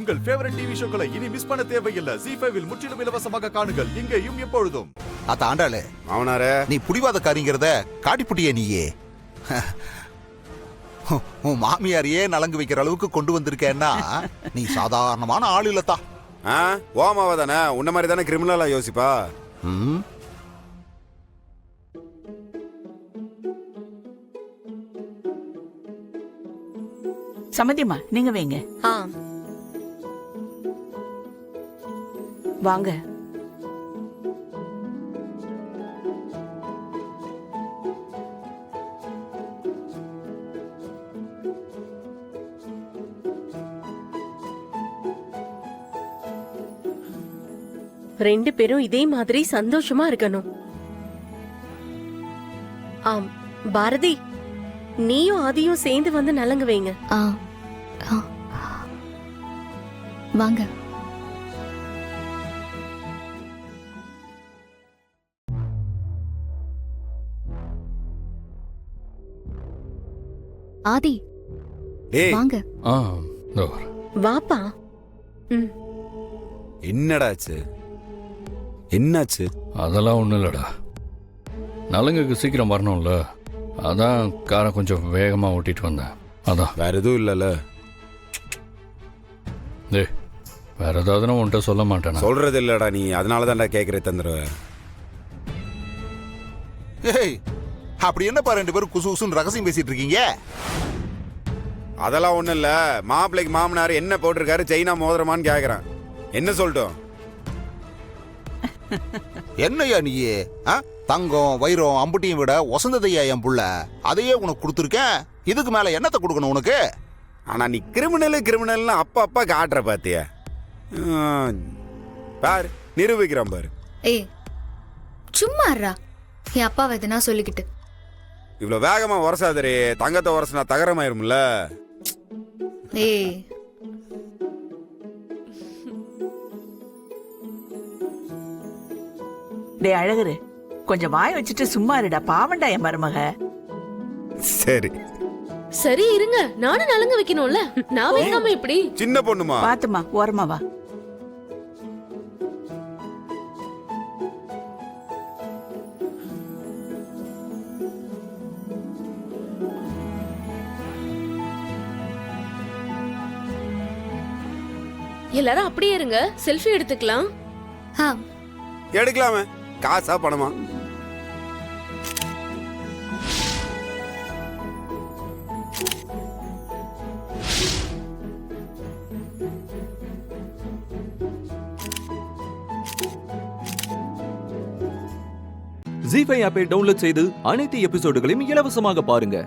உங்கள் favourite TV ஷோக்களை இனி miss பண்ண தேவையில்லை. ZEE5 இல் முற்றிலும் இலவசமாக காணுங்கள், இங்கேயும் எப்பொழுதும். அத்த ஆண்டாளே, அவனாரே நீ புடிவாதக்காரிங்கிறத காட்டிப்புட்டியே நீயே. உன் மாமியாரையே நலங்கு வைக்கிற அளவுக்கு கொண்டு வந்திருக்கேன்னா நீ சாதாரணமான ஆள் இல்லத்தா. ஓமாவா தானே, உன்ன மாதிரி தானே கிரிமினலா யோசிப்பா. சம்மதிமா, நீங்க வைங்க. வாங்க. ரெண்டு பேரும் இதே மாதிரி சந்தோஷமா இருக்கணும். ஆம் பாரதி, நீயும் ஆதியும் சேர்ந்து வந்து நலங்கு வைங்க. வாங்க. ஆதி வாங்க. வாப்பா. என்னடாச்சு? என்னாச்சு? அதெல்லாம் ஒன்றும் இல்லைடா, நலங்குக்கு சீக்கிரம் வரணும்ல, அதான் காரை கொஞ்சம் வேகமாக ஓட்டிட்டு வந்தேன். அதான் வேற எதுவும் இல்லைல்ல? வேற ஏதாவது நான் உன்கிட்ட சொல்ல மாட்டேன். சொல்றது இல்லடா நீ, அதனால தான்டா கேட்குற தந்துருவ. ஏய், அப்படி என்னப்பா ரெண்டு பேரும் குசு குசுன்னு ரகசியம் பேசிட்டு இருக்கீங்க? அதெல்லாம் ஒன்றும் இல்லை. மாப்பிள்ளைக்கு மாமனார் என்ன போட்டிருக்காரு, சைனா மோதிரமான்னு கேட்குறான். என்ன சொல்லட்டும்? என்னையா நீயே? தங்கம் வைரம் அம்புட்டியும் விட வசந்ததையா என் புள்ள, அதையே உனக்கு கொடுத்துருக்கேன். இதுக்கு மேல என்னத்தை கொடுக்கணும் உனக்கு? ஆனா நீ கிரிமினல்னு அப்பா காட்டுற பாத்தியா? பாரு, நிரூபிக்கிறான் பாரு. ஏய் சும்மா இருடா, என் அப்பா எதுனா சொல்லிக்கிட்டு. இவ்வளவு வேகமா உரசாதரே, தங்கத்தை உரசுனா தகரமாயிரும்ல. ஏய் டே அழகரு, கொஞ்சம் வாய் வச்சுட்டு சும்மா இருடா, பாவண்டா என் மருமக. சரி சரி இருங்க, நானும் நலங்கு வைக்கணும்ல, நான் வைக்காம இப்படி. சின்ன பொண்ணுமா, பாத்துமா ஓரமா வா. எல்லாரும் அப்படியே இருங்க, செல்ஃபி எடுத்துக்கலாம். எடுக்கலாமே, காசா பணமா? ZEE5 ஆப்பை டவுன்லோட் செய்து அனைத்து எபிசோடுகளையும் இலவசமாக பாருங்க.